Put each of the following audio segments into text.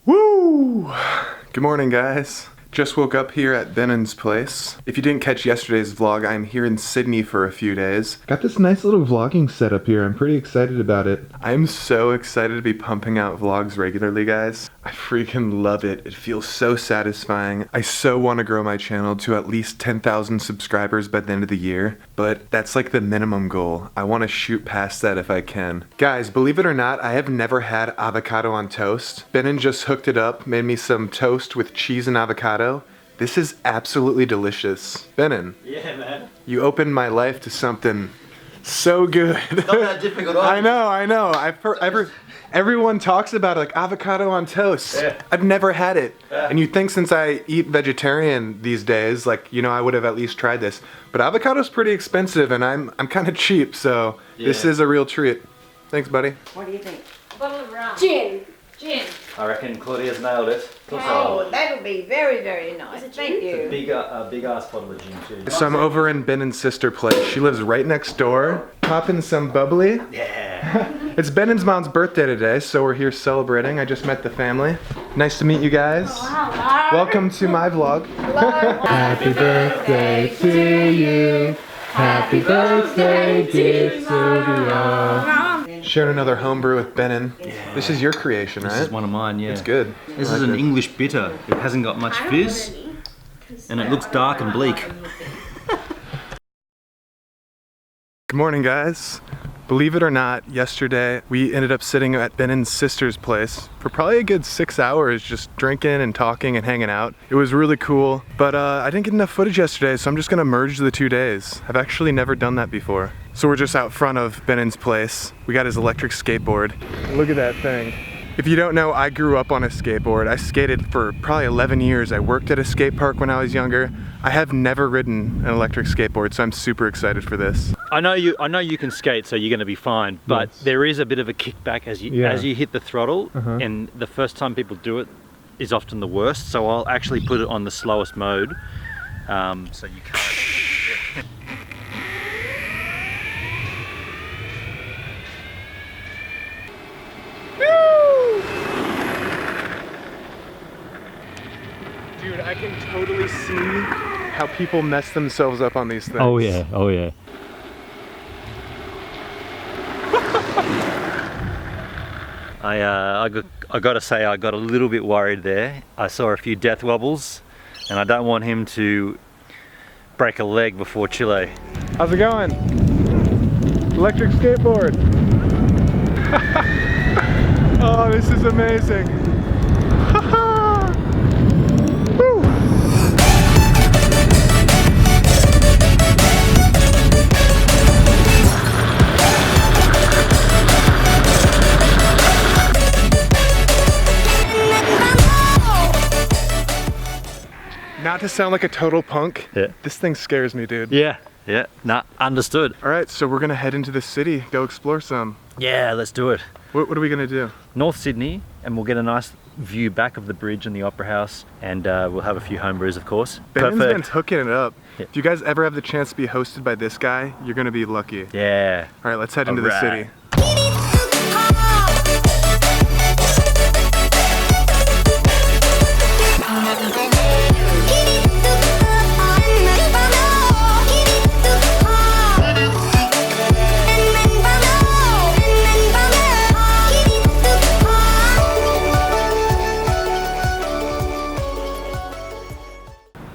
Woo! Good morning, guys. Just woke up here at Benon's place. If you didn't catch yesterday's vlog, I'm here in Sydney for a few days. Got this nice little vlogging setup here. I'm pretty excited about it. I'm so excited to be pumping out vlogs regularly, guys. I freaking love it. It feels so satisfying. I so want to grow my channel to at least 10,000 subscribers by the end of the year, but that's like the minimum goal. I want to shoot past that if I can. Guys, believe it or not, I have never had avocado on toast. Benon just hooked it up, made me some toast with cheese and avocado. This is absolutely delicious. Benon. Yeah, man. You opened my life to something so good. It's not that difficult. I know. Everyone talks about it, like avocado on toast. Yeah. I've never had it. Yeah. And you'd think since I eat vegetarian these days, like, you know, I would have at least tried this. But avocado's pretty expensive and I'm kind of cheap, so this is a real treat. Thanks, buddy. What do you think? A bottle of rum. Gin. I reckon Claudia's nailed it. Oh, that'll be very, very nice. Thank you. Big ass bottle of gin too. So I'm over in Benon's sister place. She lives right next door. Popping some bubbly. Yeah. It's Benon's mom's birthday today, so we're here celebrating. I just met the family. Nice to meet you guys. Hello. Welcome to my vlog. Hello. Happy birthday to you. Happy birthday, dear Sylvia. Sharing another homebrew with Benon. Yeah. This is your creation, right? This is one of mine, yeah. It's good. This I is like an it. English bitter. It hasn't got much fizz, and it looks dark and bleak. Good morning, guys. Believe it or not, yesterday we ended up sitting at Benon's sister's place for probably a good 6 hours just drinking and talking and hanging out. It was really cool, but I didn't get enough footage yesterday, so I'm just gonna merge the 2 days. I've actually never done that before. So we're just out front of Benon's place. We got his electric skateboard. Look at that thing. If you don't know, I grew up on a skateboard. I skated for probably 11 years. I worked at a skate park when I was younger. I have never ridden an electric skateboard, so I'm super excited for this. I know you can skate, so you're going to be fine. But there is a bit of a kickback as you hit the throttle, and the first time people do it is often the worst. So I'll actually put it on the slowest mode, so you can't. Dude, I can totally see how people mess themselves up on these things. Oh yeah, oh yeah. I gotta say, I got a little bit worried there. I saw a few death wobbles, and I don't want him to break a leg before Chile. How's it going? Electric skateboard. Oh, this is amazing. Woo. Not to sound like a total punk, this thing scares me, dude. Yeah, nah, understood. All right, so we're gonna head into the city, go explore some. Yeah, let's do it. What are we gonna do? North Sydney, and we'll get a nice view back of the bridge and the Opera House, and we'll have a few home brews, of course. Benon's been hooking it up. Yeah. If you guys ever have the chance to be hosted by this guy, you're gonna be lucky. Yeah. All right, let's head into the city.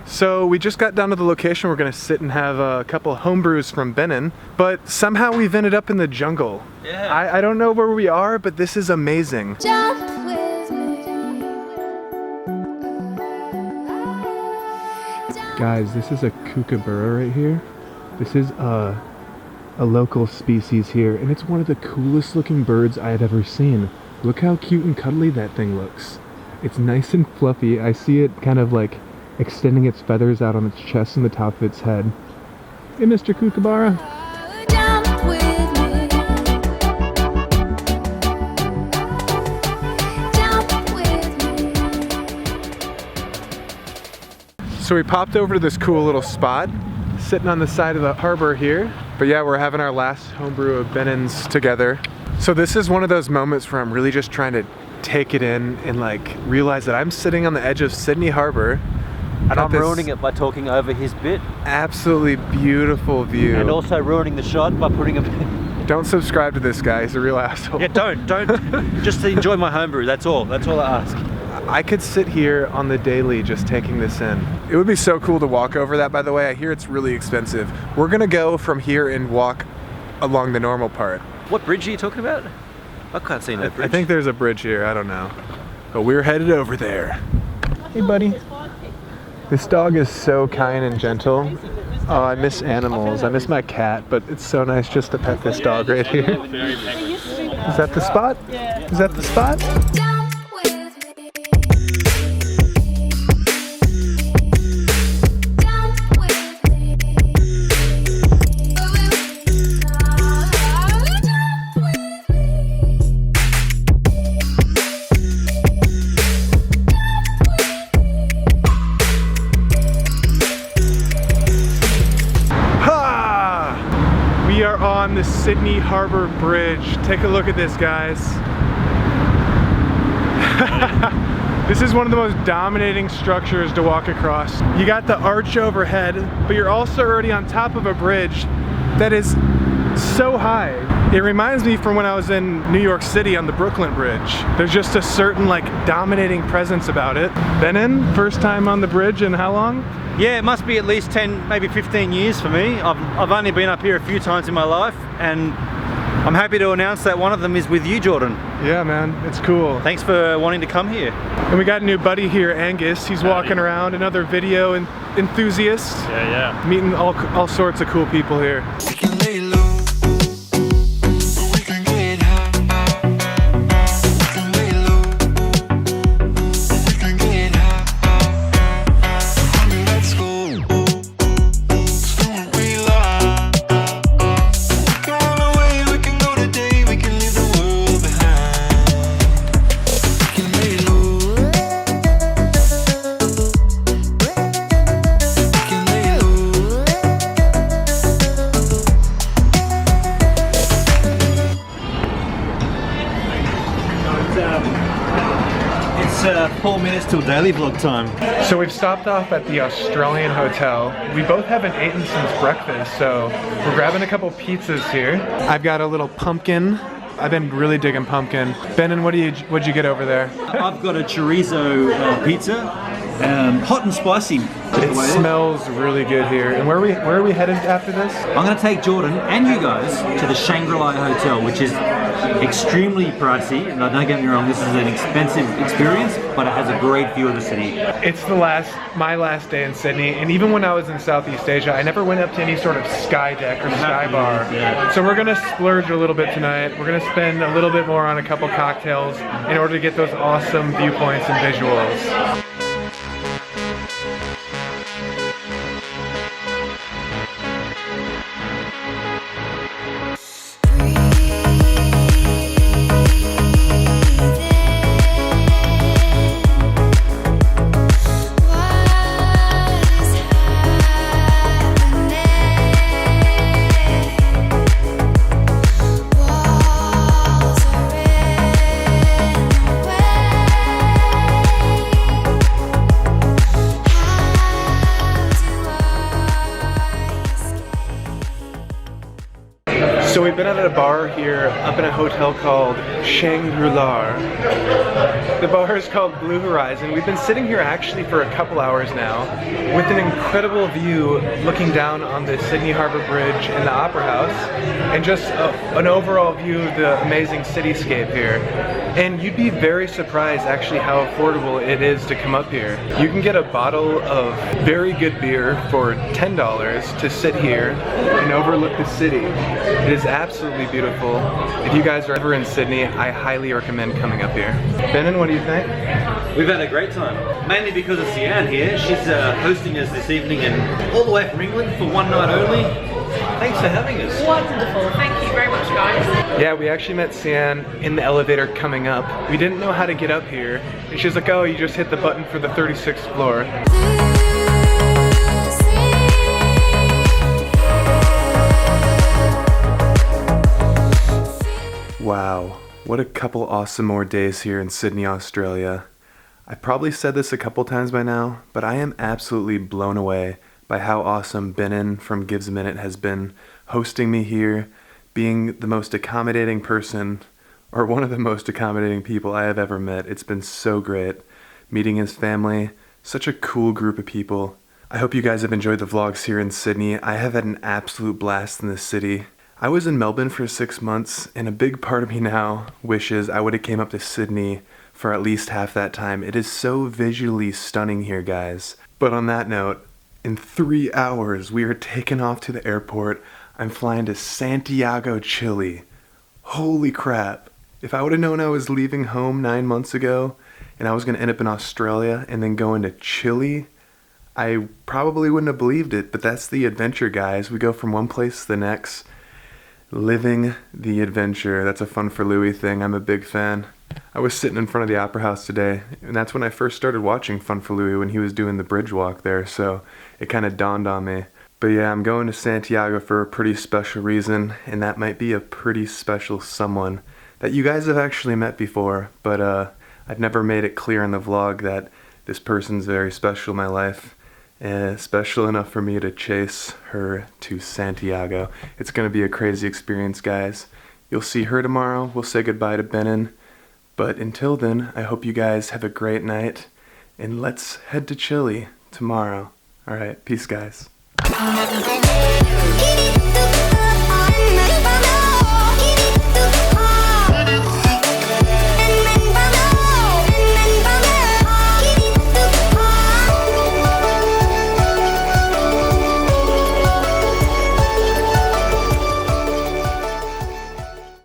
So we just got down to the location. We're gonna sit and have a couple of home brews from Benon, but somehow we've ended up in the jungle. Yeah. I don't know where we are, but this is amazing. Jump with me. Guys, this is a kookaburra right here. This is a local species here, and it's one of the coolest looking birds I had ever seen. Look how cute and cuddly that thing looks. It's nice and fluffy. I see it kind of like extending its feathers out on its chest and the top of its head. Hey, Mr. Kookaburra. Jump with me. Jump with me. So we popped over to this cool little spot, sitting on the side of the harbor here. But yeah, we're having our last homebrew of Benon's together. So this is one of those moments where I'm really just trying to take it in and like realize that I'm sitting on the edge of Sydney Harbor. And I'm ruining it by talking over his bit. Absolutely beautiful view. And also ruining the shot by putting a... Don't subscribe to this guy, he's a real asshole. Yeah, don't. Just to enjoy my homebrew, that's all I ask. I could sit here on the daily just taking this in. It would be so cool to walk over that, by the way. I hear it's really expensive. We're gonna go from here and walk along the normal part. What bridge are you talking about? I can't see no bridge. I think there's a bridge here, I don't know. But we're headed over there. Hey buddy. This dog is so kind and gentle. Oh, I miss animals. I miss my cat, but it's so nice just to pet this dog right here. Is that the spot? Is that the spot? Jump with me. Jump with me. Jump with me. Ha! We are on the Sydney Harbousyr Bridge. Take a look at this, guys. This is one of the most dominating structures to walk across. You got the arch overhead, but you're also already on top of a bridge that is so high. It reminds me from when I was in New York City on the Brooklyn Bridge. There's just a certain like dominating presence about it. Benon, first time on the bridge in how long? Yeah, it must be at least 10, maybe 15 years for me. I've only been up here a few times in my life, and I'm happy to announce that one of them is with you, Jordan. Yeah, man, it's cool. Thanks for wanting to come here. And we got a new buddy here, Angus. He's walking around, another video enthusiast. Yeah. Meeting all sorts of cool people here. We can lay low, but we can get high. We can lay low, but we can get high. Honey, let's go. Let's do what we love. We can run away, we can go today, we can leave the world behind. We can lay low. We can lay low. It's 4 minutes till daily vlog time. So we've stopped off at the Australian Hotel. We both haven't eaten since breakfast, so we're grabbing a couple pizzas here. I've got a little pumpkin. I've been really digging pumpkin. Benon, what'd you get over there? I've got a chorizo pizza, hot and spicy. It smells really good here. And where are we headed after this? I'm going to take Jordan and you guys to the Shangri-La Hotel, which is extremely pricey. Now, don't get me wrong, this is an expensive experience, but it has a great view of the city. It's my last day in Sydney, and even when I was in Southeast Asia, I never went up to any sort of sky deck or sky bar. Yeah. So we're gonna splurge a little bit tonight. We're gonna spend a little bit more on a couple cocktails in order to get those awesome viewpoints and visuals. So we've been at a bar here up in a hotel called Shangri-La. The bar is called Blue Horizon. We've been sitting here actually for a couple hours now with an incredible view looking down on the Sydney Harbousyr Bridge and the Opera House, and just an overall view of the amazing cityscape here. And you'd be very surprised actually how affordable it is to come up here. You can get a bottle of very good beer for $10 to sit here and overlook the city. It is absolutely beautiful. If you guys are ever in Sydney, I highly recommend coming up here. Benon, what do you think? We've had a great time, mainly because of Sian here. She's hosting us this evening and all the way from England for one night only. Thanks for having us. Wonderful. Thank you very much, guys. Yeah, we actually met Sian in the elevator coming up. We didn't know how to get up here. And she was like, oh, you just hit the button for the 36th floor. Wow, What a couple awesome more days here in Sydney, Australia. I've probably said this a couple times by now, but I am absolutely blown away by how awesome Benon from GivesAMinute has been hosting me here, being the most accommodating person, or one of the most accommodating people I have ever met. It's been so great meeting his family, such a cool group of people. I hope you guys have enjoyed the vlogs here in Sydney. I have had an absolute blast in this city. I was in Melbourne for 6 months, and a big part of me now wishes I would have came up to Sydney for at least half that time. It is so visually stunning here, guys. But on that note, in 3 hours, we are taking off to the airport. I'm flying to Santiago, Chile. Holy crap. If I would have known I was leaving home 9 months ago, and I was going to end up in Australia and then going to Chile, I probably wouldn't have believed it. But that's the adventure, guys. We go from one place to the next. Living the adventure. That's a Fun for Louie thing. I'm a big fan. I was sitting in front of the Opera House today, and that's when I first started watching Fun for Louie, when he was doing the bridge walk there, so it kind of dawned on me. But yeah, I'm going to Santiago for a pretty special reason, and that might be a pretty special someone that you guys have actually met before, but I've never made it clear in the vlog that this person's very special in my life. Special enough for me to chase her to Santiago. It's gonna be a crazy experience, guys. You'll see her tomorrow. We'll say goodbye to Benon. But until then, I hope you guys have a great night, and let's head to Chile tomorrow. Alright, peace, guys. Thank you.